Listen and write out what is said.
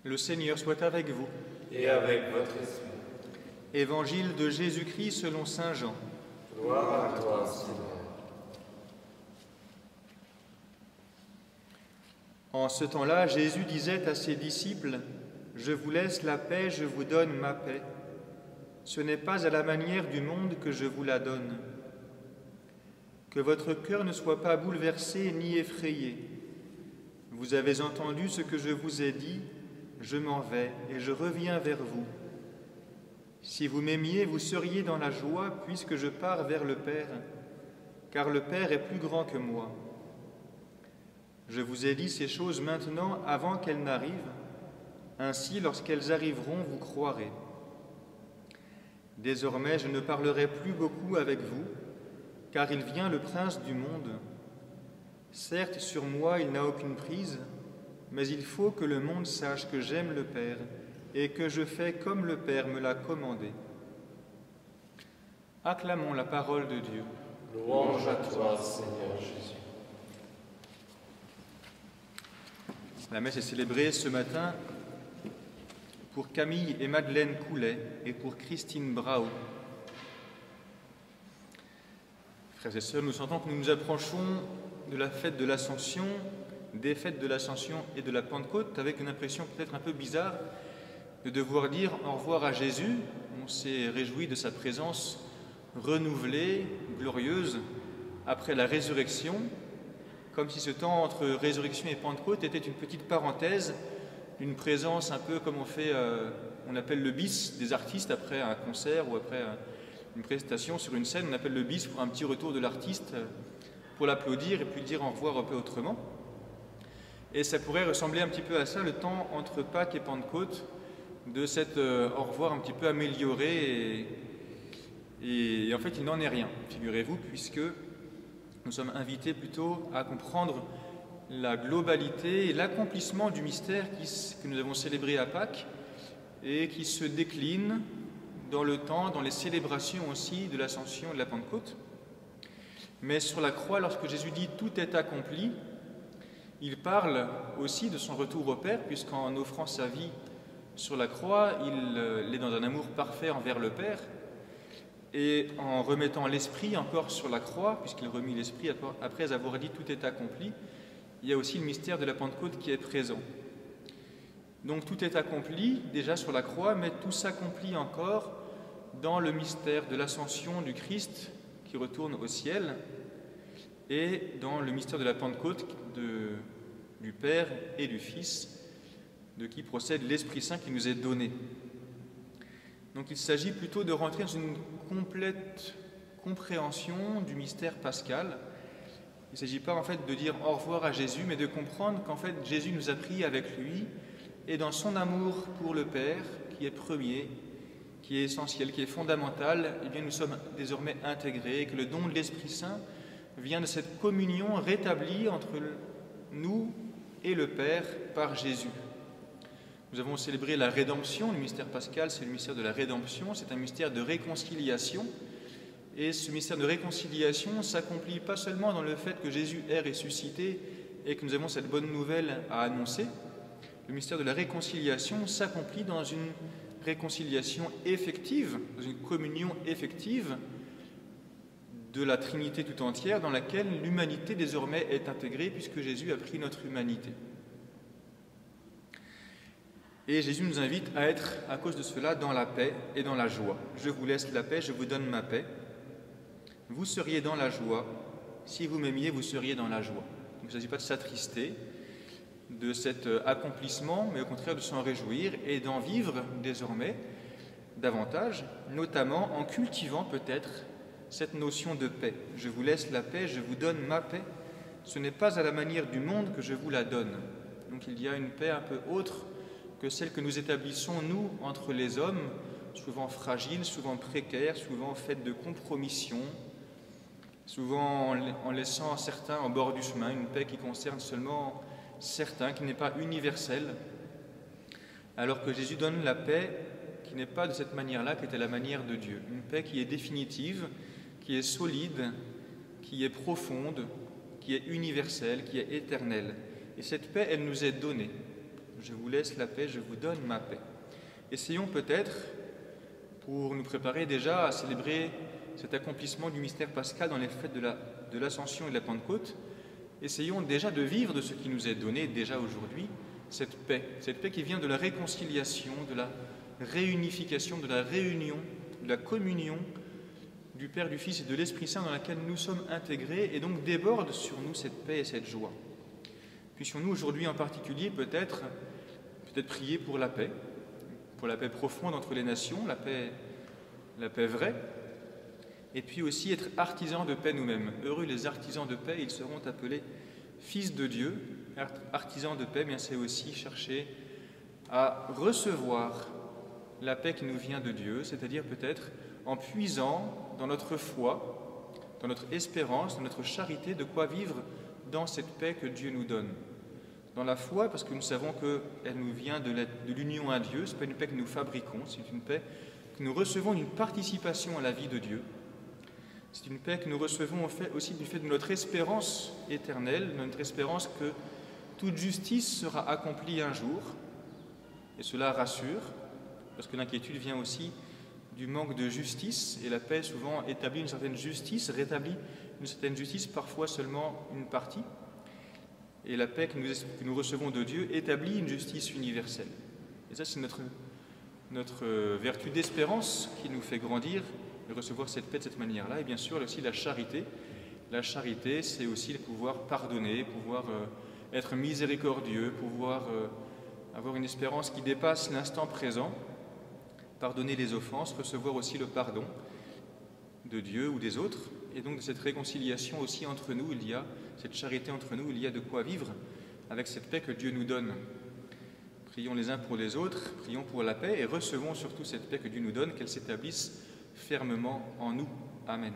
Le Seigneur soit avec vous. Et avec votre esprit. Évangile de Jésus-Christ selon saint Jean. Gloire à toi, Seigneur. En ce temps-là, Jésus disait à ses disciples, « Je vous laisse la paix, je vous donne ma paix. Ce n'est pas à la manière du monde que je vous la donne. Que votre cœur ne soit pas bouleversé ni effrayé. Vous avez entendu ce que je vous ai dit, je m'en vais et je reviens vers vous. Si vous m'aimiez, vous seriez dans la joie puisque je pars vers le Père, car le Père est plus grand que moi. Je vous ai dit ces choses maintenant avant qu'elles n'arrivent, ainsi lorsqu'elles arriveront, vous croirez. Désormais, je ne parlerai plus beaucoup avec vous, car il vient le prince du monde. Certes, sur moi, il n'a aucune prise, mais il faut que le monde sache que j'aime le Père et que je fais comme le Père me l'a commandé. » Acclamons la parole de Dieu. Louange à toi, Seigneur Jésus. La messe est célébrée ce matin pour Camille et Madeleine Coulet et pour Christine Brau. Frères et sœurs, nous sentons que nous nous approchons de la fête de l'Ascension, des fêtes de l'Ascension et de la Pentecôte, avec une impression peut-être un peu bizarre de devoir dire au revoir à Jésus. On s'est réjoui de sa présence renouvelée, glorieuse, après la résurrection, comme si ce temps entre résurrection et Pentecôte était une petite parenthèse, une présence un peu comme on appelle le bis des artistes après un concert ou après une prestation sur une scène, on appelle le bis pour un petit retour de l'artiste, pour l'applaudir et puis dire au revoir un peu autrement. Et ça pourrait ressembler un petit peu à ça, le temps entre Pâques et Pentecôte, de cet au revoir un petit peu amélioré. Et en fait, il n'en est rien, figurez-vous, puisque nous sommes invités plutôt à comprendre la globalité et l'accomplissement du mystère que nous avons célébré à Pâques et qui se décline dans le temps, dans les célébrations aussi de l'Ascension et de la Pentecôte. Mais sur la croix, lorsque Jésus dit « tout est accompli », il parle aussi de son retour au Père, puisqu'en offrant sa vie sur la croix, il est dans un amour parfait envers le Père, et en remettant l'Esprit encore sur la croix, puisqu'il remit l'Esprit après avoir dit « tout est accompli », il y a aussi le mystère de la Pentecôte qui est présent. Donc tout est accompli déjà sur la croix, mais tout s'accomplit encore dans le mystère de l'ascension du Christ qui retourne au ciel et dans le mystère de la Pentecôte du Père et du Fils, de qui procède l'Esprit Saint qui nous est donné. Donc il s'agit plutôt de rentrer dans une complète compréhension du mystère pascal. Il ne s'agit pas en fait de dire au revoir à Jésus, mais de comprendre qu'en fait Jésus nous a pris avec lui et dans son amour pour le Père, qui est premier, qui est essentiel, qui est fondamental, eh bien nous sommes désormais intégrés et que le don de l'Esprit Saint vient de cette communion rétablie entre nous et le Père par Jésus. Nous avons célébré la rédemption, le mystère pascal, c'est le mystère de la rédemption, c'est un mystère de réconciliation. Et ce mystère de réconciliation s'accomplit pas seulement dans le fait que Jésus est ressuscité et que nous avons cette bonne nouvelle à annoncer. Le mystère de la réconciliation s'accomplit dans une réconciliation effective, dans une communion effective de la Trinité tout entière, dans laquelle l'humanité désormais est intégrée, puisque Jésus a pris notre humanité. Et Jésus nous invite à être, à cause de cela, dans la paix et dans la joie. Je vous laisse la paix, je vous donne ma paix. Vous seriez dans la joie, si vous m'aimiez, vous seriez dans la joie. Donc, il ne s'agit pas de s'attrister de cet accomplissement, mais au contraire de s'en réjouir et d'en vivre désormais davantage, notamment en cultivant peut-être cette notion de paix. Je vous laisse la paix, je vous donne ma paix. Ce n'est pas à la manière du monde que je vous la donne. Donc il y a une paix un peu autre que celle que nous établissons, nous, entre les hommes, souvent fragiles, souvent précaires, souvent faite de compromissions, souvent en laissant certains au bord du chemin, une paix qui concerne seulement certains, qui n'est pas universelle, alors que Jésus donne la paix qui n'est pas de cette manière-là, qui est à la manière de Dieu. Une paix qui est définitive, qui est solide, qui est profonde, qui est universelle, qui est éternelle. Et cette paix, elle nous est donnée. Je vous laisse la paix, je vous donne ma paix. Essayons peut-être, pour nous préparer déjà à célébrer cet accomplissement du mystère pascal dans les fêtes de l'Ascension et de la Pentecôte, essayons déjà de vivre de ce qui nous est donné déjà aujourd'hui, cette paix qui vient de la réconciliation, de la réunification, de la réunion, de la communion du Père, du Fils et de l'Esprit Saint dans laquelle nous sommes intégrés, et donc déborde sur nous cette paix et cette joie. Puissions-nous aujourd'hui en particulier peut-être prier pour la paix profonde entre les nations, la paix vraie, et puis aussi être artisans de paix nous-mêmes. Heureux les artisans de paix, ils seront appelés fils de Dieu. Artisans de paix, bien c'est aussi chercher à recevoir la paix qui nous vient de Dieu, c'est-à-dire peut-être en puisant dans notre foi, dans notre espérance, dans notre charité, de quoi vivre dans cette paix que Dieu nous donne. Dans la foi, parce que nous savons qu'elle nous vient de l'union à Dieu, ce n'est pas une paix que nous fabriquons, c'est une paix que nous recevons d'une participation à la vie de Dieu. C'est une paix que nous recevons aussi du fait de notre espérance éternelle, notre espérance que toute justice sera accomplie un jour, et cela rassure, parce que l'inquiétude vient aussi du manque de justice, et la paix souvent établit une certaine justice, rétablit une certaine justice, parfois seulement une partie. Et la paix que nous recevons de Dieu établit une justice universelle. Et ça, c'est notre vertu d'espérance qui nous fait grandir et recevoir cette paix de cette manière-là. Et bien sûr, aussi la charité. La charité, c'est aussi le pouvoir pardonner, pouvoir être miséricordieux, pouvoir avoir une espérance qui dépasse l'instant présent, pardonner les offenses, recevoir aussi le pardon de Dieu ou des autres. Et donc de cette réconciliation aussi entre nous, il y a cette charité entre nous, il y a de quoi vivre avec cette paix que Dieu nous donne. Prions les uns pour les autres, prions pour la paix et recevons surtout cette paix que Dieu nous donne, qu'elle s'établisse fermement en nous. Amen.